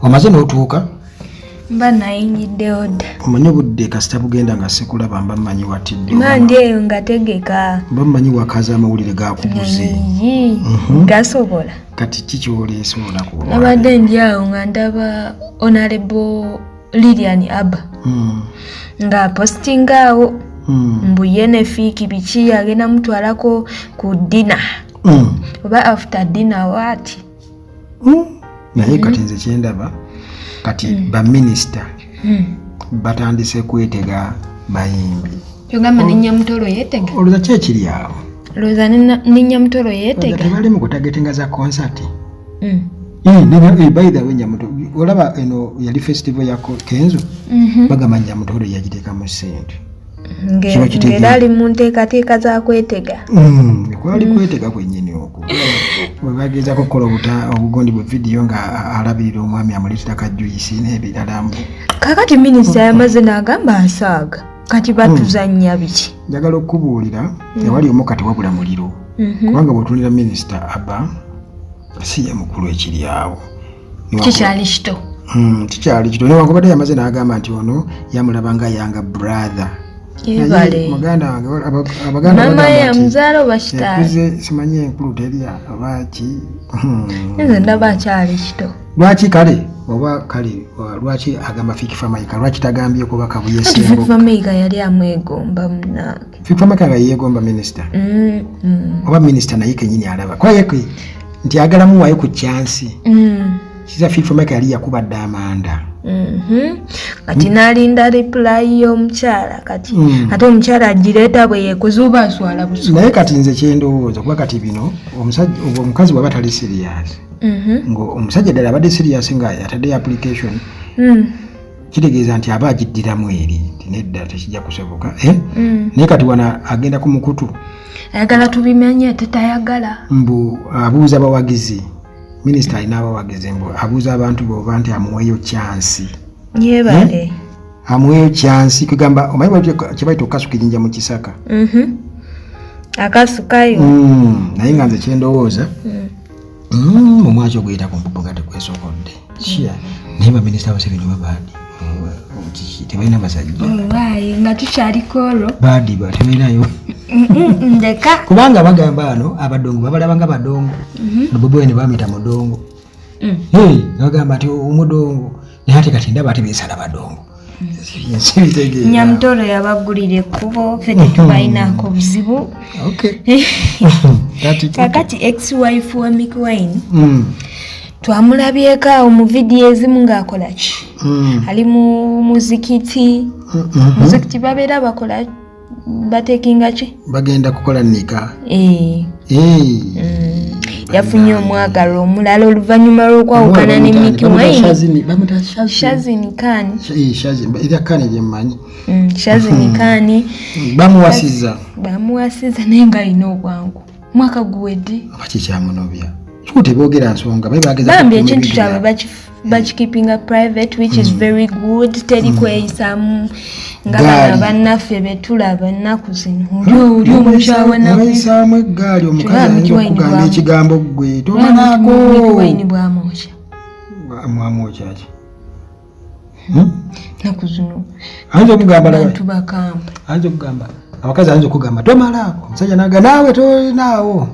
Omaze n'otuuka? Mba nayingiddewo dda. Omanyi obudde kasita bugenda nga sekulaba mba mmanyi watidde. Mandi eyo nga tegeka. Mba mmanyi wakaza amawulire gakuguze. Gasobola. Kati kikyoleese olunaku. Nabadde ndi awo nga ndaba Honorable Lilian Abba. Nga postinga awo. Mbu ye ne Fiiki biki agenda mutwalako ku dina. Oba after dinner what? Naye kati nze kyendaba kati ba minister batandise kwetega bayimbi. Kyogamba ninnya mutolo yeetega. Olowooza ki ekiri awo? Olowooza ninnya mutolo yeetega. Tebali mu kutagetinga za concert. By the way Nyamutolo olaba eno yali festival ya Kenzo bagamba Nyamutolo yagiteeka mu ssente. Ngera ali mu nteekateeka za kwetega. Kwali kwetega kwennyini okwo. Bwe bagezaako kukola obugondi bwe vidiyo nga alabirira omwami amuleetera kajuyisi n'ebirala mbu. Kakati minisita yamaze n'agamba asaaga. Kati batuzannya biki? Njagala okubuulira tewali omu kati wabula muliro. Kubanga bw'otunira minisita Abba si ye mukulu ekiri awo. Kikyali kito. Kikyali kito. Newankubadde yamaze n'agamba nti ono yamulaba nga yanga brother. Yebale. Abaganda mama ya muzalo bashitali. Kuze simanye enkulu teria abaki. Nze ndaba kyali kito. Lwaki kale oba kale lwaki agamba Fiiki Fameka lwaki tagambye ko bakabuye sembo. Fiiki Fameka yali amwegomba munange. Fiiki Fameka yegomba minister. Oba minister naye kenyini alaba. Kwa yeke nti agalamu wayo ku chance. Kiza Fiiki Fameka yali yakubadde amanda. Kati nalinda reply y'omukyala kati ate omukyala agireeta bwe yekuzuba swala busu. Naye kati nze kyendowooza kuba kati bino omusajja omukazi bw'aba tali serious. Ngo omusajja ddala abadde serious nga yatadde application. Kitegeeza nti aba agiddiramu eri nti nedda tekijja kusoboka. Naye kati wana agenda ku mukutu. Ayagala tubimanye tetayagala. Mbu abuuza abawagizi. Minister alina abawagizi mbu abuuza abantu b'oba nti amuweeyo chance. Yebale. Amuweeyo chance kugamba omanyi kibaita okukasuka ejjinja mu kisaka. Akasukayo. Naye nga nze kyendowooza omwaki oguyita ku mpupu nga tekwesokodde. Kia naye baminisita bose bino babaadi tebalina basajja. Olwayi nga tukyaliko olwo. Baadi tebalinayo. Ndeka. Kubanga bagamba ano abadongo babalaba nga badongo. Bobo ne bamita mudongo. Bagamba ati omudongo naye ate kati ndaba ate beesala badongo. Nyamutolo yabagulira ekkubo ffe tetubalinaako buzibu. Kakati ex-wife wa Mick Wine twamulabyeko awo mu vidiyo ezimu ng'akola ki? Ali mu muzikiti. Muzikiti babeera bakola batekinga ki? Bagenda kukola nika. Yafunye omwagalo omulala oluvannyuma lw'okwawukana ne Mick Wine. Shazini Khan. Shazini Khan gyemmanyi. Shazini Khan. Bamuwasiza naye ng'alina obwangu. Mwaka guwedde. Oba kikyamunobya. Teboogera nsonga bambi ekintu kyabwe bakikipinga private which is very good. Teri kweyisamu nga bana bannaffe betulaba ennaku zino oli omukyawe naweyisamu eggaali omukazi okugamba ekigambo ggwe tomanaako Wine bwamwokya mwamwokyaki naku zino ayinza okugamba bantu bakamba ayinza okugamba abakazi ayinza okugamba tomalaako omusajja naga naawe tolinaawo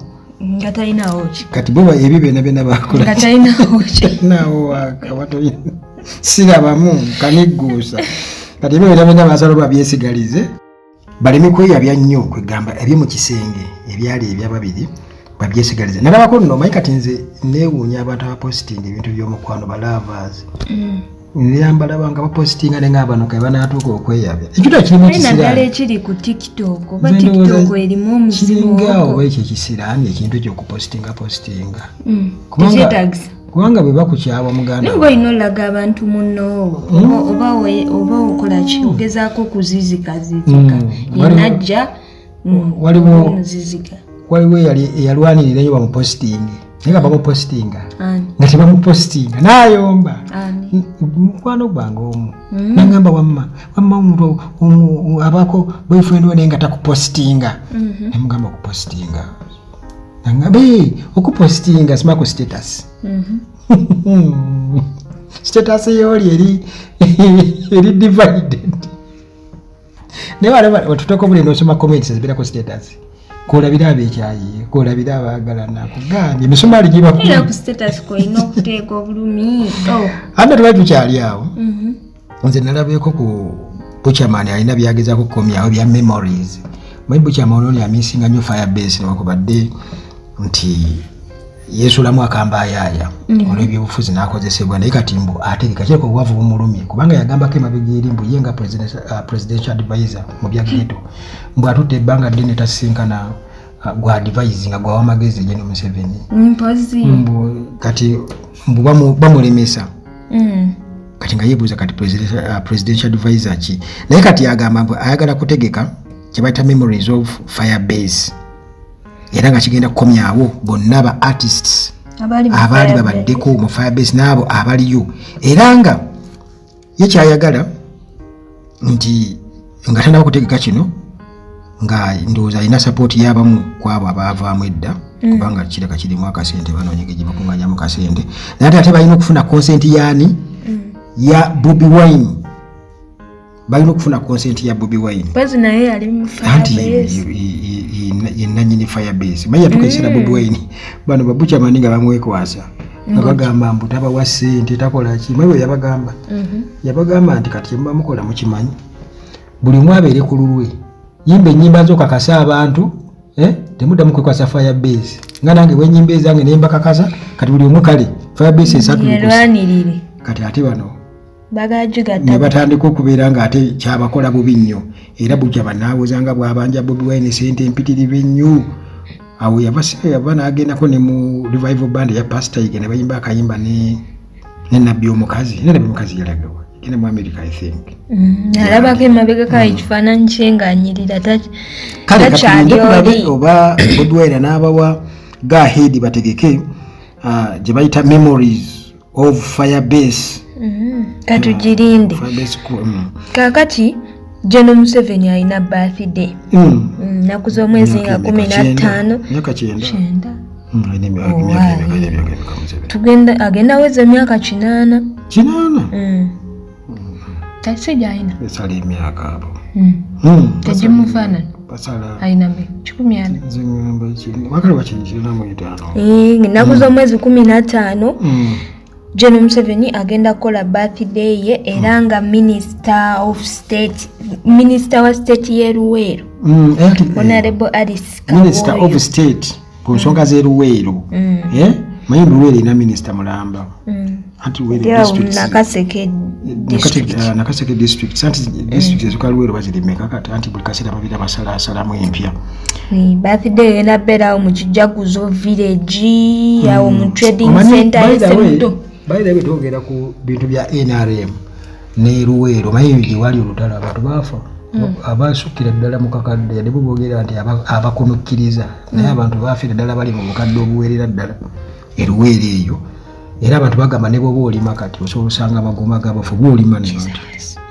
nga talinawo ki kati bo ebyo byonna bakola nga talinawo ki naawo watoyi sirabamu kanigguusa kati ebyo byonna basala babyesigalize baleme kweyabya nnyo kwegamba ebyo mu kisenge ebyali ebyababiri babyesigalize nalabako nno omanyi kati nze neewuunya abantu abapositinga ebintu by'omukwano balavas nyambala nga bapositinga ne ng'abano ke banaatuuka okweyabya ekyo kirimu kisiraani ekiri ku TikTok oba TikTok erimu omuzimu oba ekyo ekisiraani ekintu ekyokupositinga kubanga bwe bakukyawa muganda naye olina olaga abantu munnoowo oba okola ki ogezaako okuzizikazizika yenajja waliwo omuzizika waliwo eyalwanirira nnyo bamupositinge naye nga bamupositinga nga tebamupositinga n'ayomba mukwano gwange omu nagamba wamma omuntu abaako boyfriend we naye nga takupositinga nemugamba okupositinga nagamba okupositinga simako status status yoli eri divided ne wale watutoko buli nosoma comments zibira ko status kolabira abekyayi kolabira abagalana kugambye misumali giba ku status ko ino kuteeka obulumi anda tuba tukyali awo nze nalabeko ku Buchaman alina byageza kukomyawo bya memories mwe Buchaman oli amisinga nyo Firebase wakubadde nti yeesulamu akambayaya olw'ebyobufuzi n'akozesebwa naye kati mbu ategeka kyeko obwavu bumulumye kubanga yagambako emabega eri mbu ye nga presidential advisor mu bya geto mbu atutte ebbanga ddene tasisinkana gwa advise nga gwawa amagezi General Museveni mbu kati mbu bamulemesa kati nga yeebuuza kati presidential advisor ki naye kati yagamba mbu ayagala kutegeka kye bayita memories of Firebase era nga kigenda kukomyawo bonna ba artists abaali babaddeko mu Firebase n'abo abaliyo era nga ye kyayagala nti nga tandaba kutegeka kino nga ndowooza alina support y'abamu ku abo abaavaamu edda kubanga kireka kirimu akasente banoonyege gye bakunganyamu kasente naye ate balina okufuna consent yaani ya Bobi Wine balina okufuna consent ya Bobi Wine bazi naye yali mu Firebase yenanyini Firebase manya tukesera Bobi Wine bano babucha maninga bamwekwasa abagamba mbu tabawa sente takola ki mwe yabagamba yabagamba nti kati mba mukola mukimanyi buli mwabere ku lulwe yimbe nyimba zo kakasa abantu temuda mukwekwasa Firebase nga nange wenyimbe zange nemba kakasa kati buli omukale Firebase esatu yalwanirire kati ate bano bagajuga ne batandika okubeera nga ate kyabakola bubi nnyo era bujja banaabuzanga bwabanja Bobi Wine sente empitirivu ennyo awo yava n'agendako ne mu revival band ya Pastor Ige ne bayimba akayimba ne Nabbi omukazi ne Nabbi omukazi yalagawa genda mu America I think alabako emabega kayo ekifaananyi kye ng'anyirira kale kati oba Bobi Wine n'abawa go ahead bategeke gye bayita memories of Firebase katugirinde kakati General Museveni alina birthday naku z'omwezi nga 15 tugenda agenda weza emyaka 8 tasija alina esala emyaka abo tegimufaanana alina 14 wakali wakinjirina mu 5 naku z'omwezi 15 General Museveni agenda kola birthday ye era nga minister wa state ye Luweero Honorable Alice Kaboyo minister of state ku nsonga ze Luweero manyi Luweero ina minister mulamba ati Luweero district Nakaseke district santi district ezuka Luweero bazirimeka kati anti buli kaseera babira basalamu empya birthday ena bera mu Kijaguzo village yawo mu trading center esemuto by the way togera ku bintu bya NRM ne Luweero mayingi wali olutalo abantu bafa abasukira ddala mu kakadde ne bogera nti abakonokkiriza naye abantu baafira ddala bali mu bukadde obuwerera ddala Luweero eyo era abantu bagamba ne bwoba olima kati osobola osanga amagoma gabafu bwolima ne bantu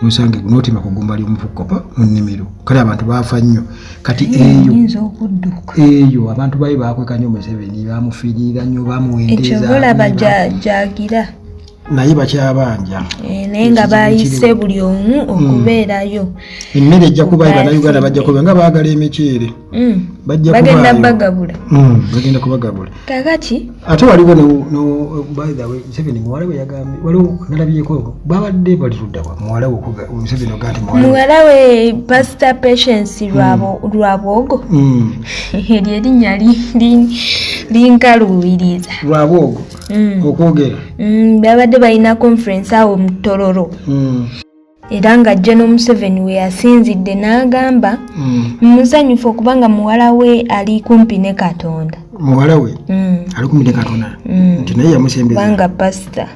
musange notima kugumba ly'omufukopa mu nnimiro kale abantu baafa nnyo kati eyo abantu bayi bakweka nnyo Museveni bamufiirira nnyo bamuwendeeza ekyo bulaba jagira naye bakyabanja naye nga bayise buli omu okubeerayo emmere ejja kubayo bannayuganda bajja kuba nga baagala emiceere bagenda bagabula bagenda kubagabula kakati ate waliwo no by the way Museveni muwala we yagambye waliwo nalabyeko babadde balituddawa muwala we Museveni ogati muwala we Pastor Patience Lwabwogo eryo erinnya linkaluubiriza Lwabwogo okwogera babadde balina conference awo mu Tororo era nga General Museveni we yasinzidde n'agamba musanyufu okubanga muwala we ali kumpi ne Katonda muwala we ali kumpi ne Katonda nti naye yamusembeza banga pastor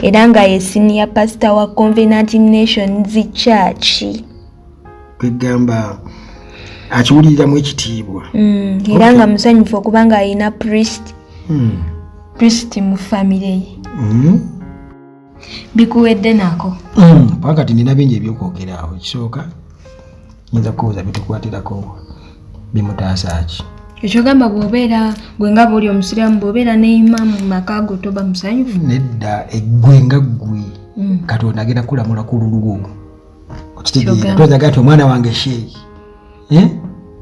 era nga ye senior pastor wa Covenant Nations Church kwegamba akiwuliriramu ekitiibwa era nga musanyufu okubanga alina priest mu family ye bikuwedde nako pakati nina bingi ebyokwogera awo ekisooka nyinza kubuuza bitukwatirako bimutaasa ki ekyo gamba bw'obeera gwe nga bw'oli omusiraamu bw'obeera ne imaamu mu maka go toba musanyufu nedda eggwe nga ggwe Katonda agenda kulamula ku lulwo okitegeera tozaga ati omwana wange sheeyi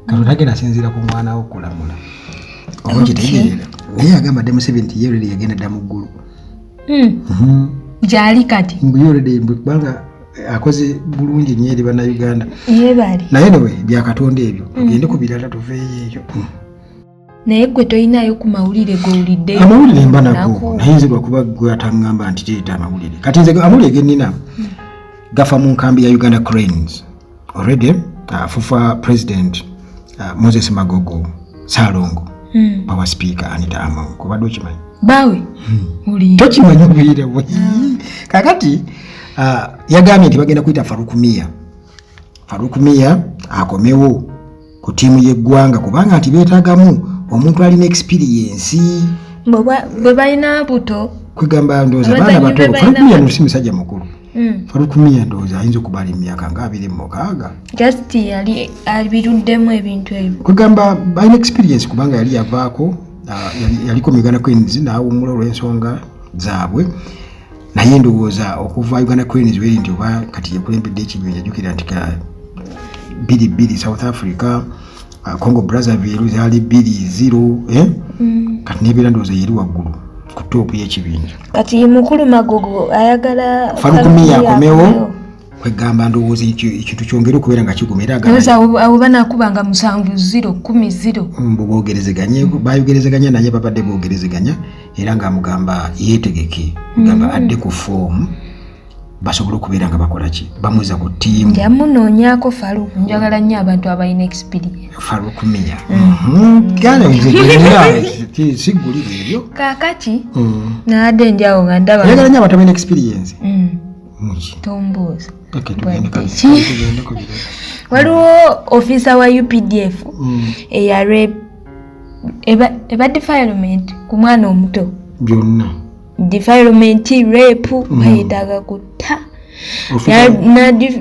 Katonda agenda asinziira ku mwana wo okulamula oba okitegeera naye agamba dde Museveni nti yerere yagenda dda mu ggulu gyali kati mbuyolede kubanga akoze bulungi nnyo eri bannayuganda yebali naye newe bya Katonda ebyo tugende ku birala tuveeyo ekyo naye gwe tolinayo ku mawulire g'owuliddeyo amawulire mba nago naye nze lwakuba gwe ataŋŋamba nti teeta amawulire kati nze amawulire ge nnina gafa mu nkambi ya Uganda Cranes already fufa president Moses Magogo Salongo bawa speaker Anita Among kubadde okimanyi bawe uli tokimanyi obuyire bwe kakati yagambye nti bagenda kuyita Farouk Mia akomewo ku tiimu y'eggwanga kubanga nti beetaagamu omuntu alina experience bwe balina buto kwegamba ndowooza abaana bato Farouk Mia no si musajja mukulu Farouk Mia ndowooza ayinza okuba ali emyaka nga 26 just yali abiruddemu ebintu ebyo kwegamba balina experience kubanga yali yavaako yaliko mu Uganda Cranes n'awummula olw'ensonga zaabwe naye ndowooza okuva Uganda Cranes weri nti oba kati yakulembedde ekibiina jjukira nti 2-2 South Africa Congo Brazzaville zaali 2-0 kati nebeera ndowooza yeri waggulu ku toopu y'ekibiina kati mukulu Magogo ayagala Farouk Mia akomewo kwegamba ndowooza ekintu kyongera okubeera nga kigumira abo banakubanga 7-0 10-0 boogerezeganye bayogerezeganya naye babadde boogerezeganya era ng'amugamba yeetegeke gamba adde ku foomu basobola okubeera nga bakola ki bamweza ku ttiimu yamunoonyaako Farouk njagala nnyo abantu abalina experience Farouk Mia gale nze sigulira ebyo kaakati naadde njawo nga ndaba njagala nnyo abantu abalina experience tombuuza waliwo ofisa wa UPDF eyalwe eba defilement ku mwana omuto byonna defilement rape bayetaaga kutta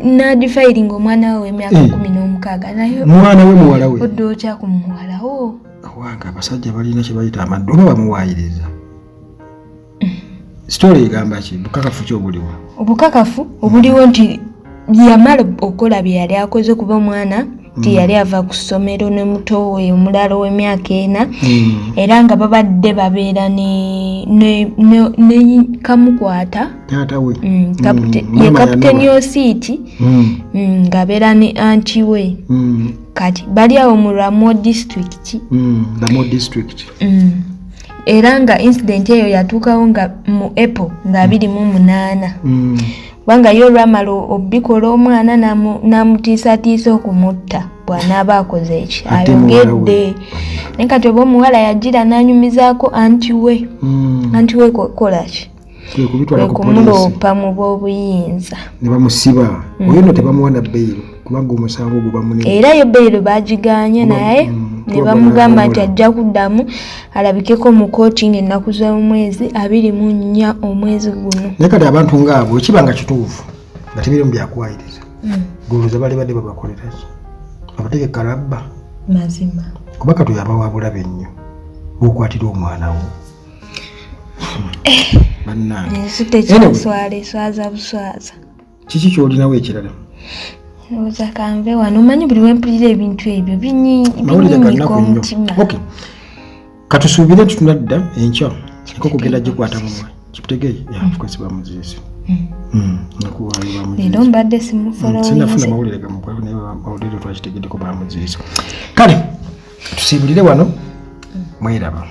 na defiling omwana we emyaka 16 naye mwana we muwala we odoocha ku muwala wo wanga abasajja balina kye bayita amaddu oba bamuwaayiriza story egamba ki bukakafu kyobuliwo obukakafu obuliwo nti yamala okukola bye yali akoze kuba omwana nti yali ava ku ssomero ne muto we omulala w'emyaka 4 era nga babadde babeera ne kamukwata taata we ye kapiteni Osiiti ng'abeera ne anti we kati bali awo mu Ramo district era nga incident eyo yatuukawo nga mu April nga 28 kubanga yo olwamala obikola omwana n'amutiisatiisa okumutta bw'anaaba akoze eki ayogedde naye kati oba omuwala yagira n'anyumizaako anti we kola ki kumuloopa mu b'obuyinza ne bamusiba oyo no tebamuwa na beyiro kubanga omusango guba munene era yo beyiro baagiganye naye ne bamugamba nti ajja kuddamu alabikeko mu kooti ng'ennaku z'omwezi 24 omwezi guno naye kati abantu ngaabo ekibanga kituufu nga tebirimu byakuwaayiriza guluza bali badde babakolera ki abategeka labba mazima kuba kati yaba wa bulabe nnyo okwatira omwana wo bannange swaza buswaza kiki kyolinawo ekirala oza kanve wano omanyi buli wempulira ebintu ebyo binyinyika omutima katusuubire nti tunadda enkya niko kugenda gikwata mumwe kikutegeeye yafukwesiba muziisi leero mbadde simufoloyinze sinafuna mawulire gamukwaku naye mawulire twakitegeddeko bamuziisi kale tusiibulire wano mweraba